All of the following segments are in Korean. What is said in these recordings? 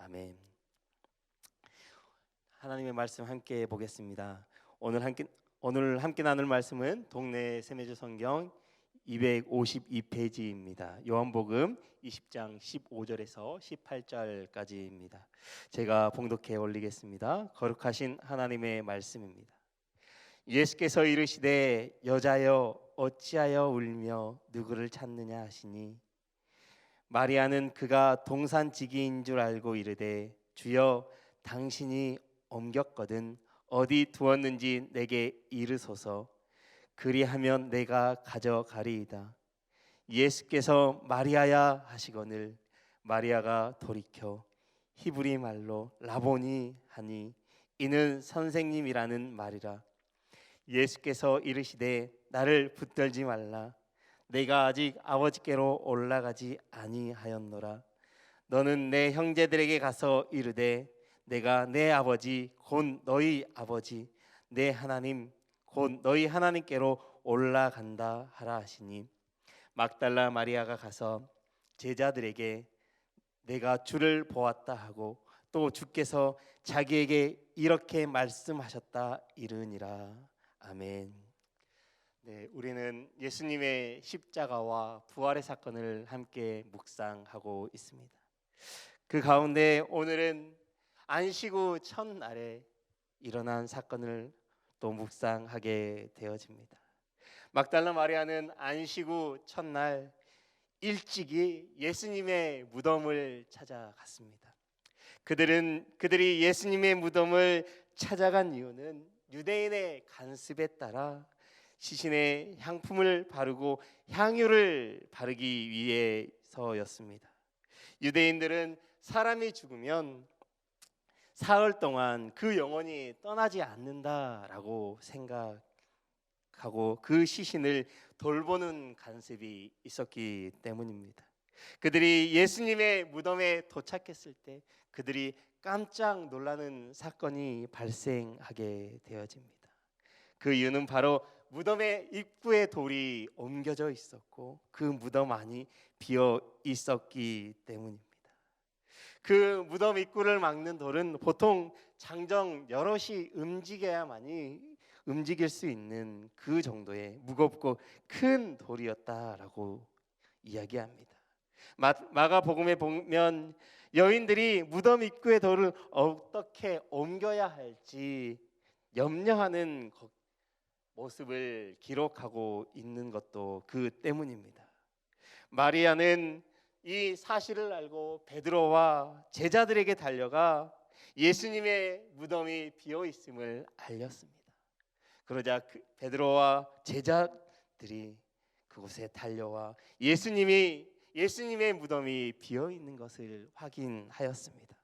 아멘. 하나님의 말씀 함께 보겠습니다. 오늘 함께 나눌 말씀은 동네 세메주 성경 252페이지입니다. 요한복음 20장 15절에서 18절까지입니다. 제가 봉독해 올리겠습니다. 거룩하신 하나님의 말씀입니다. 예수께서 이르시되 여자여 어찌하여 울며 누구를 찾느냐 하시니 마리아는 그가 동산지기인 줄 알고 이르되 주여 당신이 옮겼거든 어디 두었는지 내게 이르소서 그리하면 내가 가져가리이다. 예수께서 마리아야 하시거늘 마리아가 돌이켜 히브리 말로 라보니 하니 이는 선생님이라는 말이라. 예수께서 이르시되 나를 붙들지 말라. 내가 아직 아버지께로 올라가지 아니하였노라. 너는 내 형제들에게 가서 이르되 내가 내 아버지 곧 너희 아버지 내 하나님 곧 너희 하나님께로 올라간다 하라 하시니 막달라 마리아가 가서 제자들에게 내가 주를 보았다 하고 또 주께서 자기에게 이렇게 말씀하셨다 이르니라. 아멘. 네, 우리는 예수님의 십자가와 부활의 사건을 함께 묵상하고 있습니다. 그 가운데 오늘은 안식 후 첫날에 일어난 사건을 또 묵상하게 되어집니다. 막달라 마리아는 안식 후 첫날 일찍이 예수님의 무덤을 찾아갔습니다. 그들이 예수님의 무덤을 찾아간 이유는 유대인의 간습에 따라 시신에 향품을 바르고 향유를 바르기 위해서였습니다. 유대인들은 사람이 죽으면 사흘 동안 그 영혼이 떠나지 않는다라고 생각하고 그 시신을 돌보는 간습이 있었기 때문입니다. 그들이 예수님의 무덤에 도착했을 때 그들이 깜짝 놀라는 사건이 발생하게 되어집니다. 그 이유는 바로 무덤의 입구에 돌이 옮겨져 있었고 그 무덤 안이 비어 있었기 때문입니다. 그 무덤 입구를 막는 돌은 보통 장정 여럿이 움직여야만이 움직일 수 있는 그 정도의 무겁고 큰 돌이었다라고 이야기합니다. 마가복음에 보면 여인들이 무덤 입구의 돌을 어떻게 옮겨야 할지 염려하는 모습을 기록하고 있는 것도 그 때문입니다. 마리아는 이 사실을 알고 베드로와 제자들에게 달려가 예수님의 무덤이 비어 있음을 알렸습니다. 그러자 베드로와 제자들이 그곳에 달려와 예수님의 무덤이 비어 있는 것을 확인하였습니다.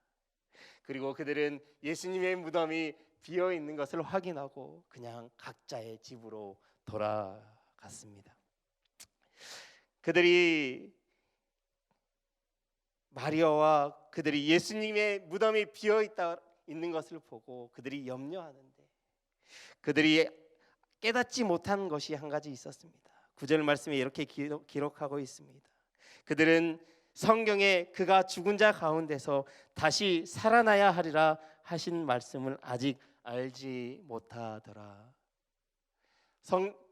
그리고 그들은 예수님의 무덤이 비어 있는 것을 확인하고 그냥 각자의 집으로 돌아갔습니다. 마리아와 그들이 예수님의 무덤이 비어 있는 것을 보고 그들이 염려하는데 그들이 깨닫지 못한 것이 한 가지 있었습니다. 9절 말씀에 이렇게 기록하고 있습니다. 그들은 성경에 그가 죽은 자 가운데서 다시 살아나야 하리라 하신 말씀을 아직 알지 못하더라.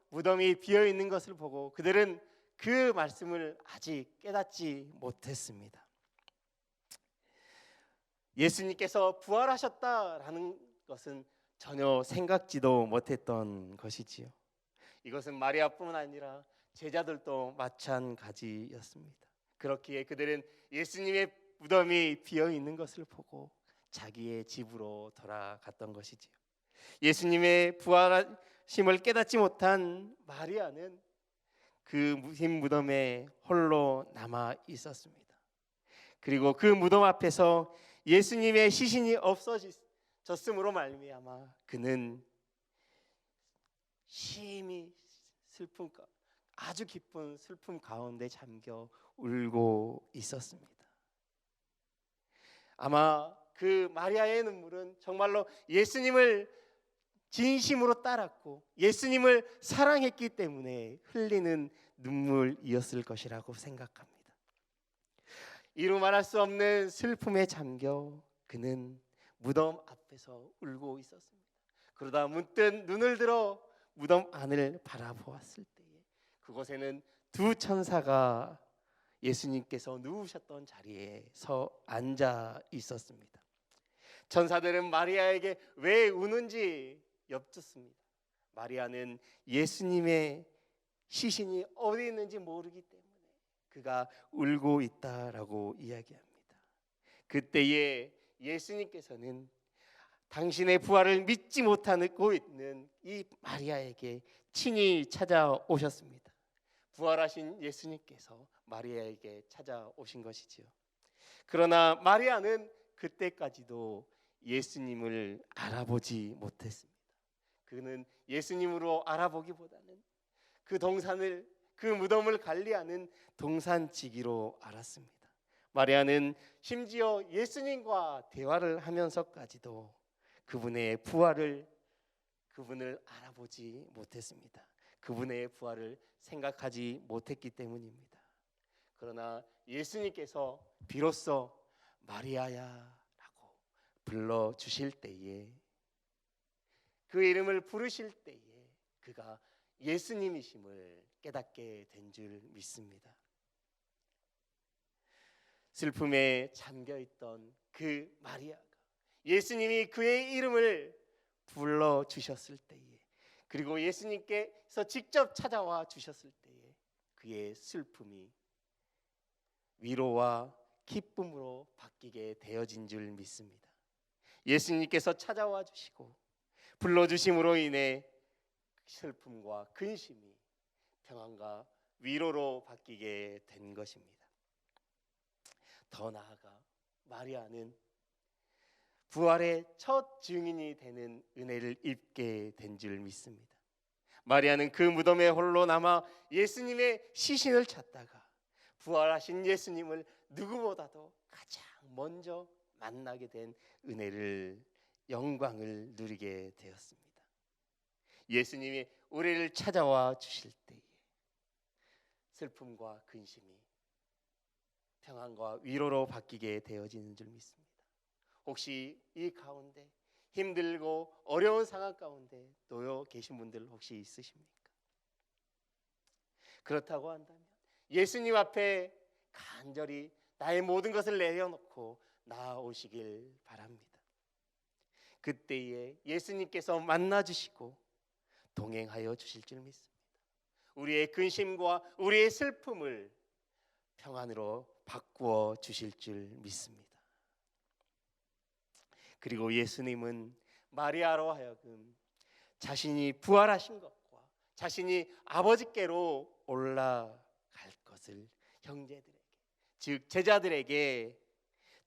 무덤이 비어 있는 것을 보고 그들은 그 말씀을 아직 깨닫지 못했습니다. 예수님께서 부활하셨다라는 것은 전혀 생각지도 못했던 것이지요. 이것은 마리아뿐만 아니라 제자들도 마찬가지였습니다. 그렇기에 그들은 예수님의 무덤이 비어 있는 것을 보고 자기의 집으로 돌아갔던 것이지요. 예수님의 부활하심을 깨닫지 못한 마리아는 그 무덤에 홀로 남아 있었습니다. 그리고 그 무덤 앞에서 예수님의 시신이 없어졌음으로 말미암아 그는 심히 아주 깊은 슬픔 가운데 잠겨 울고 있었습니다. 아마 그 마리아의 눈물은 정말로 예수님을 진심으로 따랐고 예수님을 사랑했기 때문에 흘리는 눈물이었을 것이라고 생각합니다. 이루 말할 수 없는 슬픔에 잠겨 그는 무덤 앞에서 울고 있었습니다. 그러다 문득 눈을 들어 무덤 안을 바라보았을 때에 그곳에는 두 천사가 예수님께서 누우셨던 자리에 서 앉아 있었습니다. 천사들은 마리아에게 왜 우는지 엽죽습니다. 마리아는 예수님의 시신이 어디 있는지 모르기 때문에 그가 울고 있다라고 이야기합니다. 그때에 예수님께서는 당신의 부활을 믿지 못하고 있는 이 마리아에게 친히 찾아오셨습니다. 부활하신 예수님께서 마리아에게 찾아오신 것이지요. 그러나 마리아는 그때까지도 예수님을 알아보지 못했습니다. 그는 예수님으로 알아보기보다는 그 동산을, 그 무덤을 관리하는 동산지기로 알았습니다. 마리아는 심지어 예수님과 대화를 하면서까지도 그분의 부활을, 그분을 알아보지 못했습니다. 그분의 부활을 생각하지 못했기 때문입니다. 그러나 예수님께서 비로소 마리아야 라고 불러주실 때에, 그 이름을 부르실 때에 그가 예수님이심을 깨닫게 된 줄 믿습니다. 슬픔에 잠겨있던 그 마리아가 예수님이 그의 이름을 불러주셨을 때에, 그리고 예수님께서 직접 찾아와 주셨을 때에 그의 슬픔이 위로와 기쁨으로 바뀌게 되어진 줄 믿습니다. 예수님께서 찾아와 주시고 불러주심으로 인해 슬픔과 근심이 평안과 위로로 바뀌게 된 것입니다. 더 나아가 마리아는 부활의 첫 증인이 되는 은혜를 입게 된 줄 믿습니다. 마리아는 그 무덤에 홀로 남아 예수님의 시신을 찾다가 부활하신 예수님을 누구보다도 가장 먼저 만나게 된 은혜를, 영광을 누리게 되었습니다. 예수님이 우리를 찾아와 주실 때에 슬픔과 근심이 평안과 위로로 바뀌게 되어지는 줄 믿습니다. 혹시 이 가운데 힘들고 어려운 상황 가운데 놓여 계신 분들 혹시 있으십니까? 그렇다고 한다면 예수님 앞에 간절히 나의 모든 것을 내려놓고 나아오시길 바랍니다. 그때에 예수님께서 만나주시고 동행하여 주실 줄 믿습니다. 우리의 근심과 우리의 슬픔을 평안으로 바꾸어 주실 줄 믿습니다. 그리고 예수님은 마리아로 하여금 자신이 부활하신 것과 자신이 아버지께로 올라갈 것을 형제들에게, 즉 제자들에게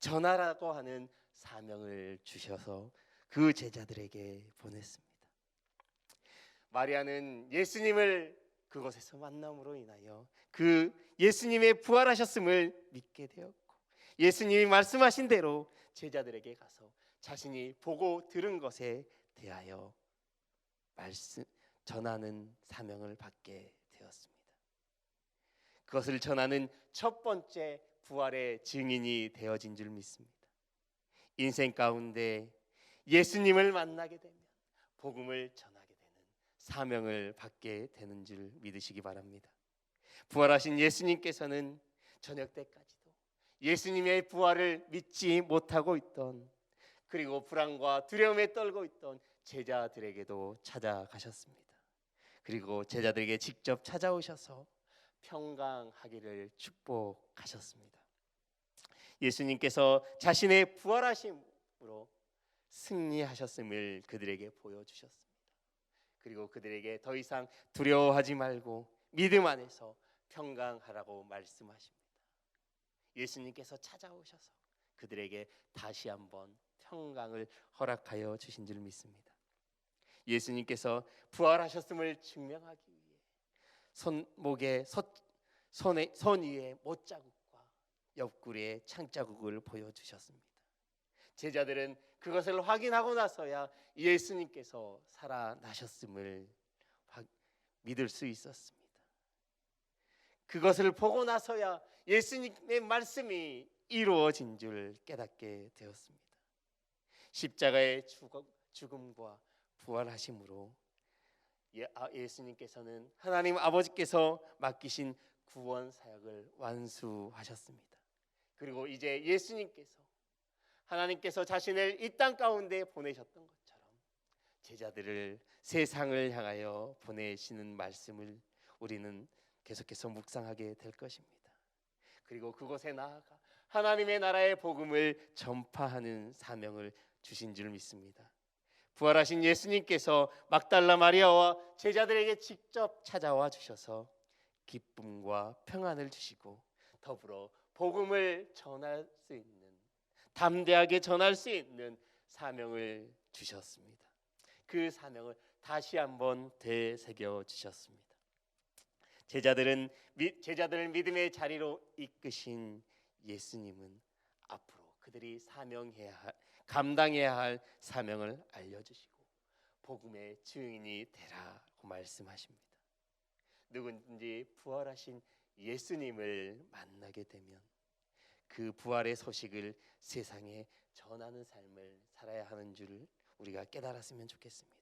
전하라고 하는 사명을 주셔서 그 제자들에게 보냈습니다. 마리아는 예수님을 그곳에서 만남으로 인하여 그 예수님의 부활하셨음을 믿게 되었고, 예수님이 말씀하신 대로 제자들에게 가서 자신이 보고 들은 것에 대하여 전하는 사명을 받게 되었습니다. 그것을 전하는 첫 번째 부활의 증인이 되어진 줄 믿습니다. 인생 가운데 예수님을 만나게 되면 복음을 전하게 되는 사명을 받게 되는 줄 믿으시기 바랍니다. 부활하신 예수님께서는 저녁 때까지도 예수님의 부활을 믿지 못하고 있던, 그리고 불안과 두려움에 떨고 있던 제자들에게도 찾아가셨습니다. 그리고 제자들에게 직접 찾아오셔서 평강하기를 축복하셨습니다. 예수님께서 자신의 부활하심으로 승리하셨음을 그들에게 보여주셨습니다. 그리고 그들에게 더 이상 두려워하지 말고 믿음 안에서 평강하라고 말씀하십니다. 예수님께서 찾아오셔서 그들에게 다시 한번 평강을 허락하여 주신 줄 믿습니다. 예수님께서 부활하셨음을 증명하기 위해 손목에 손 위에 못자국과 옆구리에 창자국을 보여주셨습니다. 제자들은 그것을 확인하고 나서야 예수님께서 살아나셨음을 믿을 수 있었습니다. 그것을 보고 나서야 예수님의 말씀이 이루어진 줄 깨닫게 되었습니다. 십자가의 죽음과 부활하심으로 예수님께서는 하나님 아버지께서 맡기신 구원 사역을 완수하셨습니다. 그리고 이제 예수님께서 하나님께서 자신을 이 땅 가운데 보내셨던 것처럼 제자들을 세상을 향하여 보내시는 말씀을 우리는 계속해서 묵상하게 될 것입니다. 그리고 그곳에 나아가 하나님의 나라의 복음을 전파하는 사명을 주신 줄 믿습니다. 부활하신 예수님께서 막달라 마리아와 제자들에게 직접 찾아와 주셔서 기쁨과 평안을 주시고 더불어 복음을 전할 수 있는, 담대하게 전할 수 있는 사명을 주셨습니다. 그 사명을 다시 한번 되새겨 주셨습니다. 제자들을 믿음의 자리로 이끄신 예수님은 앞으로 그들이 감당해야 할 사명을 알려주시고 복음의 증인이 되라고 말씀하십니다. 누구든지 부활하신 예수님을 만나게 되면 그 부활의 소식을 세상에 전하는 삶을 살아야 하는 줄 우리가 깨달았으면 좋겠습니다.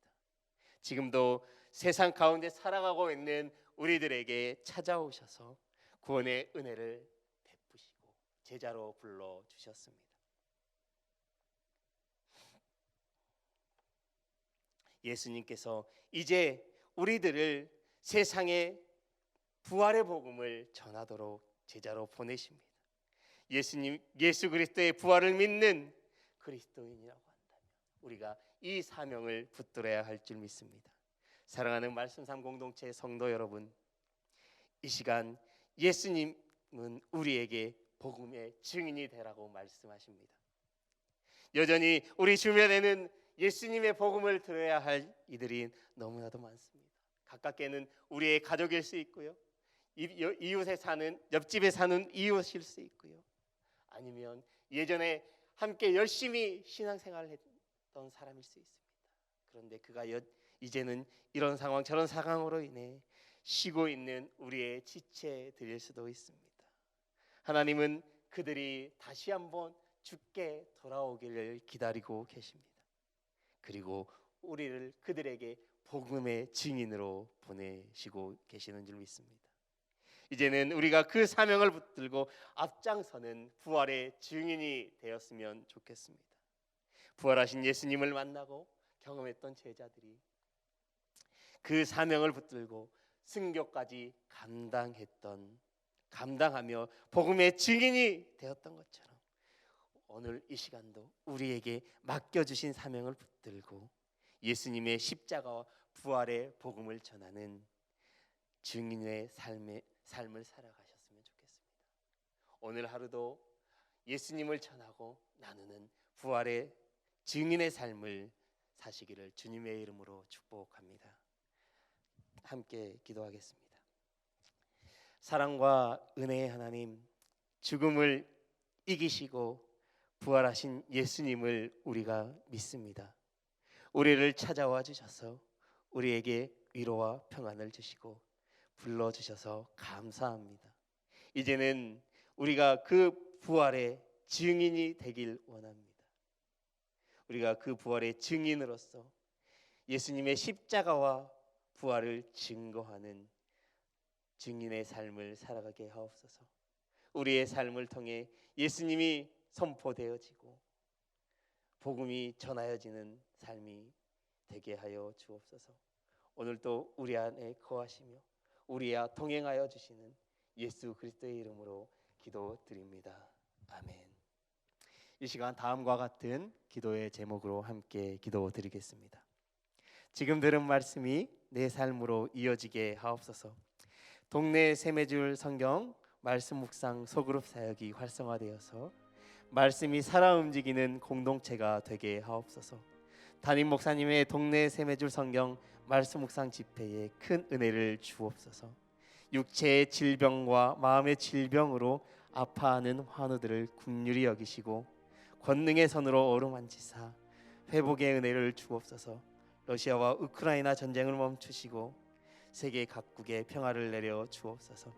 지금도 세상 가운데 살아가고 있는 우리들에게 찾아오셔서 구원의 은혜를 베푸시고 제자로 불러주셨습니다. 예수님께서 이제 우리들을 세상에 부활의 복음을 전하도록 제자로 보내십니다. 예수 그리스도의 부활을 믿는 그리스도인이라고 한다면 우리가 이 사명을 붙들어야 할 줄 믿습니다. 사랑하는 말씀삼 공동체 성도 여러분, 이 시간 예수님은 우리에게 복음의 증인이 되라고 말씀하십니다. 여전히 우리 주변에는 예수님의 복음을 들어야 할 이들이 너무나도 많습니다. 가깝게는 우리의 가족일 수 있고요, 이웃에 사는, 옆집에 사는 이웃일 수 있고요, 아니면 예전에 함께 열심히 신앙생활을 했던 사람일 수 있습니다. 그런데 그가 이제는 이런 상황 저런 상황으로 인해 쉬고 있는 우리의 지체들일 수도 있습니다. 하나님은 그들이 다시 한번 주께 돌아오기를 기다리고 계십니다. 그리고 우리를 그들에게 복음의 증인으로 보내시고 계시는 줄 믿습니다. 이제는 우리가 그 사명을 붙들고 앞장서는 부활의 증인이 되었으면 좋겠습니다. 부활하신 예수님을 만나고 경험했던 제자들이 그 사명을 붙들고 순교까지 감당하며 복음의 증인이 되었던 것처럼 오늘 이 시간도 우리에게 맡겨주신 사명을 붙들고 예수님의 십자가와 부활의 복음을 전하는 증인의 삶을 살아가셨으면 좋겠습니다. 오늘 하루도 예수님을 전하고 나누는 부활의 증인의 삶을 사시기를 주님의 이름으로 축복합니다. 함께 기도하겠습니다. 사랑과 은혜의 하나님, 죽음을 이기시고 부활하신 예수님을 우리가 믿습니다. 우리를 찾아와 주셔서 우리에게 위로와 평안을 주시고 불러주셔서 감사합니다. 이제는 우리가 그 부활의 증인이 되길 원합니다. 우리가 그 부활의 증인으로서 예수님의 십자가와 부활을 증거하는 증인의 삶을 살아가게 하옵소서. 우리의 삶을 통해 예수님이 선포되어지고 복음이 전하여지는 삶이 되게 하여 주옵소서. 오늘도 우리 안에 거하시며 우리와 동행하여 주시는 예수 그리스도의 이름으로 기도드립니다. 아멘. 이 시간 다음과 같은 기도의 제목으로 함께 기도드리겠습니다. 지금 들은 말씀이 내 삶으로 이어지게 하옵소서. 동네 세매줄 성경 말씀 묵상 소그룹 사역이 활성화되어서 말씀이 살아 움직이는 공동체가 되게 하옵소서. 담임 목사님의 동네 세매줄 성경 말씀 묵상 집회에 큰 은혜를 주옵소서. 육체의 질병과 마음의 질병으로 아파하는 환우들을 긍휼히 여기시고 권능의 손으로 어루만지사 회복의 은혜를 주옵소서. 러시아와 우크라이나 전쟁을 멈추시고 세계 각국에 평화를 내려 주옵소서.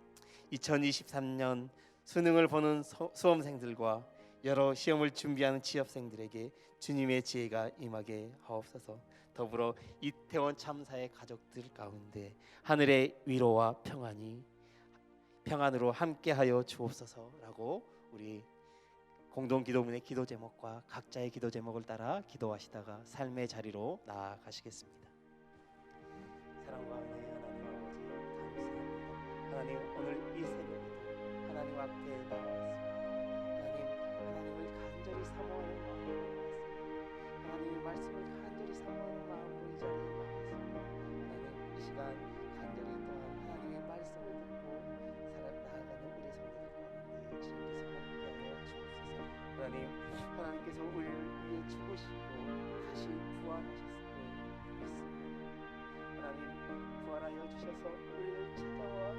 2023년 수능을 보는 수험생들과 여러 시험을 준비하는 취업생들에게 주님의 지혜가 임하게 하옵소서. 더불어 이태원 참사의 가족들 가운데 하늘의 위로와 평안으로 함께하여 주옵소서라고 우리 공동 기도문의 기도 제목과 각자의 기도 제목을 따라 기도하시다가 삶의 자리로 나아가시겠습니다. 사랑과 은혜의 하나님 아버지 감사합니다. 하나님 오늘 이 새벽에도 하나님 앞에 나와서